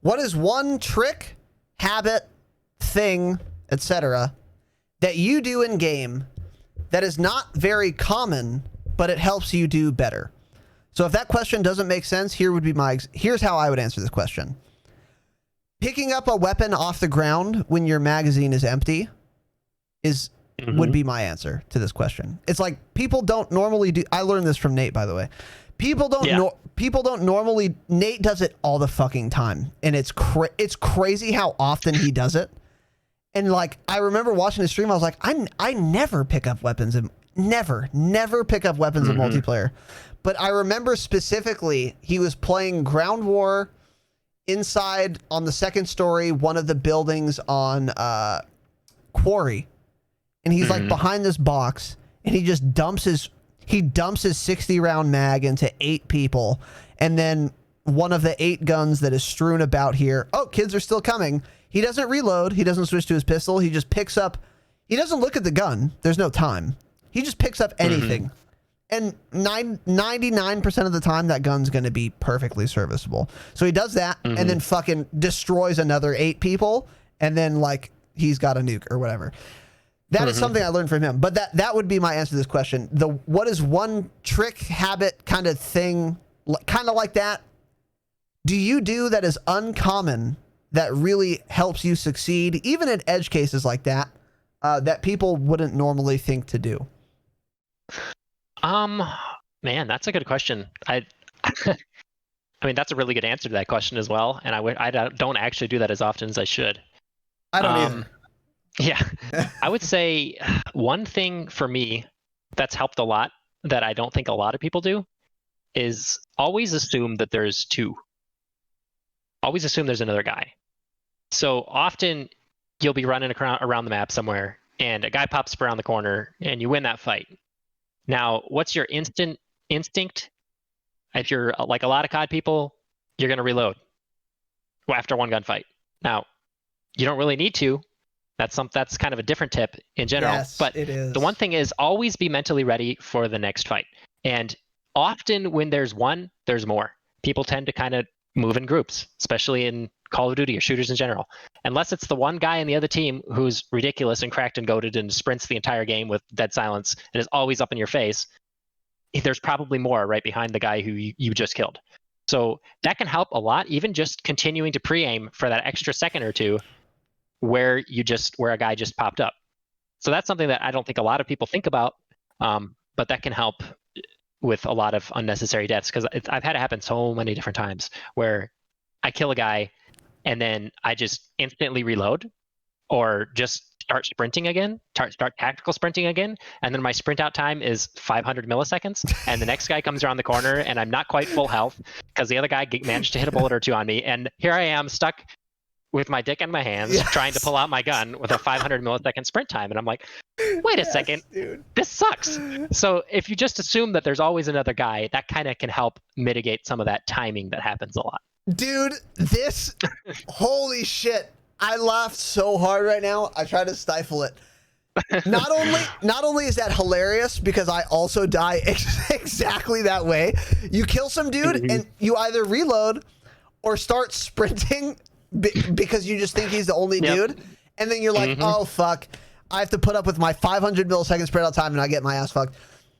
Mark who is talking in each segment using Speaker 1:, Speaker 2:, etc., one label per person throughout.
Speaker 1: What is one trick, habit, thing, etc. that you do in game that is not very common, but it helps you do better? So if that question doesn't make sense, here's how I would answer this question. Picking up a weapon off the ground when your magazine is empty would be my answer to this question. It's like people don't normally do. I learned this from Nate, by the way. People don't normally. Nate does it all the fucking time, and it's crazy how often he does it. And like I remember watching his stream, I was like, I never pick up weapons and never pick up weapons in multiplayer. But I remember specifically he was playing Ground War inside on the second story, one of the buildings on Quarry, and he's like behind this box, and he just dumps his 60 round mag into 8 people, and then one of the 8 guns that is strewn about here. Oh, kids are still coming. He doesn't reload. He doesn't switch to his pistol. He just picks up. He doesn't look at the gun. There's no time. He just picks up anything. And 99% of the time, that gun's going to be perfectly serviceable. So he does that and then fucking destroys another 8 people. And then like he's got a nuke or whatever. That is something I learned from him. But that would be my answer to this question. What is one trick, habit, kind of thing, kind of like that, do you do that is uncommon that really helps you succeed, even in edge cases like that, that people wouldn't normally think to do?
Speaker 2: Man, that's a good question. I mean, that's a really good answer to that question as well. And I don't actually do that as often as I should.
Speaker 1: I don't either.
Speaker 2: Yeah, I would say one thing for me that's helped a lot that I don't think a lot of people do is always assume that there's 2. Always assume there's another guy. So often you'll be running around the map somewhere and a guy pops up around the corner and you win that fight. Now, what's your instinct? If you're like a lot of COD people, you're going to reload after one gunfight. Now, you don't really need to. That's kind of a different tip in general.
Speaker 1: Yes,
Speaker 2: but
Speaker 1: it is.
Speaker 2: The one thing is always be mentally ready for the next fight. And often when there's one, there's more. People tend to kind of move in groups, especially in Call of Duty or shooters in general. Unless it's the one guy in the other team who's ridiculous and cracked and goated and sprints the entire game with dead silence and is always up in your face, there's probably more right behind the guy who you just killed. So that can help a lot, even just continuing to pre-aim for that extra second or two where a guy just popped up. So that's something that I don't think a lot of people think about, but that can help with a lot of unnecessary deaths, because I've had it happen so many different times where I kill a guy and then I just instantly reload or just start sprinting again, start tactical sprinting again, and then my sprint out time is 500 milliseconds, and the next guy comes around the corner and I'm not quite full health because the other guy managed to hit a bullet or 2 on me, and here I am stuck with my dick in my hands trying to pull out my gun with a 500 millisecond sprint time, and I'm like, wait a second,
Speaker 1: dude.
Speaker 2: This sucks. So if you just assume that there's always another guy, that kind of can help mitigate some of that timing that happens a lot.
Speaker 1: Dude, this holy shit. I laughed so hard right now. I tried to stifle it. Not only is that hilarious, because I also die exactly that way. You kill some dude and you either reload or start sprinting because you just think he's the only dude, and then you're like, oh fuck, I have to put up with my 500 millisecond sprint out time and I get my ass fucked.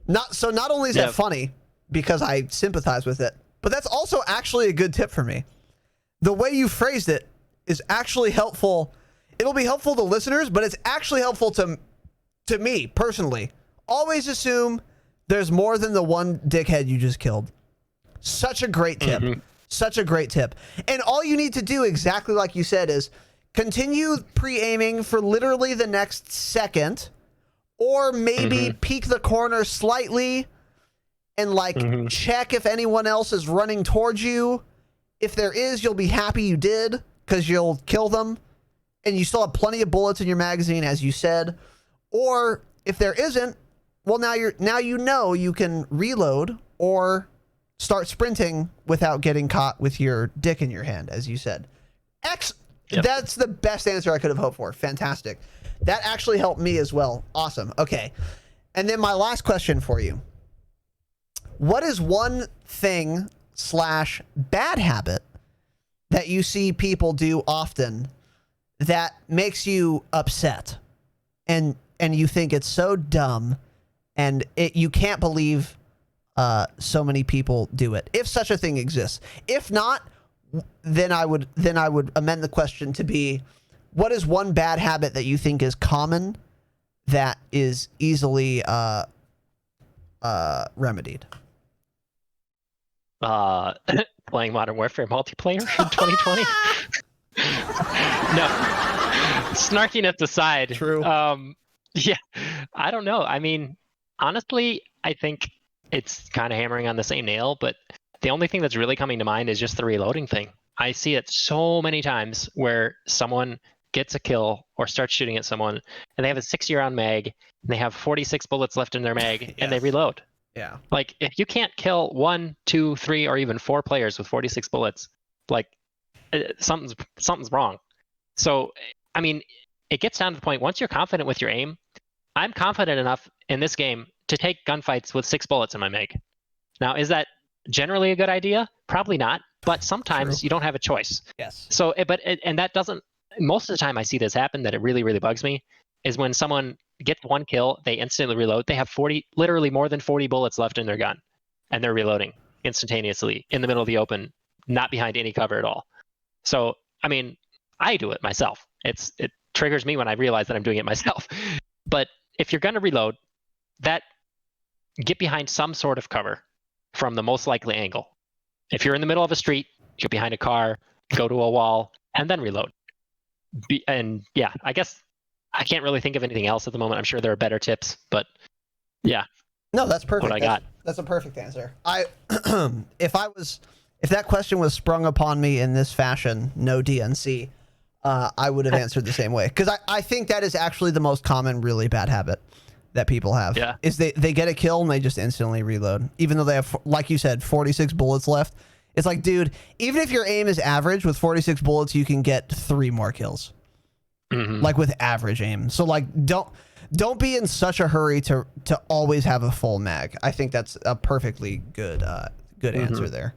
Speaker 1: Not only is that funny because I sympathize with it, but that's also actually a good tip for me. The way you phrased it is actually helpful. It'll be helpful to listeners, but it's actually helpful to me personally. Always assume there's more than the one dickhead you just killed. Such a great tip. Such a great tip. And all you need to do, exactly like you said, is continue pre-aiming for literally the next second, or maybe peek the corner slightly and like check if anyone else is running towards you. If there is, you'll be happy you did, because you'll kill them and you still have plenty of bullets in your magazine, as you said. Or if there isn't, well, now you know you can reload or start sprinting without getting caught with your dick in your hand, as you said. That's the best answer I could have hoped for. Fantastic. That actually helped me as well. Awesome. Okay. And then my last question for you. What is one thing / bad habit that you see people do often that makes you upset, and you think it's so dumb, and you can't believe so many people do it, if such a thing exists. If not, then I would amend the question to be, what is one bad habit that you think is common that is easily remedied?
Speaker 2: Playing Modern Warfare multiplayer in 2020. No, snarkiness aside.
Speaker 1: True.
Speaker 2: Yeah, I don't know. I mean, honestly, I think it's kind of hammering on the same nail, but the only thing that's really coming to mind is just the reloading thing. I see it so many times where someone gets a kill or starts shooting at someone, and they have a 60-round mag, and they have 46 bullets left in their mag, and they reload.
Speaker 1: Yeah.
Speaker 2: Like, if you can't kill 1, 2, 3, or even 4 players with 46 bullets, like, something's wrong. So, I mean, it gets down to the point, once you're confident with your aim, I'm confident enough in this game to take gunfights with 6 bullets in my mag. Now, is that generally a good idea? Probably not, but sometimes you don't have a choice.
Speaker 1: Yes.
Speaker 2: So, and that doesn't, most of the time I see this happen, that it really, really bugs me, is when someone gets one kill, they instantly reload. They have literally more than 40 bullets left in their gun, and they're reloading instantaneously in the middle of the open, not behind any cover at all. So, I mean, I do it myself. It triggers me when I realize that I'm doing it myself. But if you're going to reload, get behind some sort of cover from the most likely angle. If you're in the middle of a street, get behind a car, go to a wall, and then reload. And yeah, I guess I can't really think of anything else at the moment. I'm sure there are better tips, but yeah.
Speaker 1: No, that's perfect.
Speaker 2: What I got.
Speaker 1: That's a perfect answer. If that question was sprung upon me in this fashion, no DNC, I would have answered the same way. Because I think that is actually the most common really bad habit that people have.
Speaker 2: Yeah.
Speaker 1: Is they get a kill and they just instantly reload. Even though they have, like you said, 46 bullets left. It's like, dude, even if your aim is average, with 46 bullets, you can get 3 more kills. Mm-hmm. Like with average aim. So like, don't be in such a hurry to always have a full mag. I think that's a perfectly good answer there.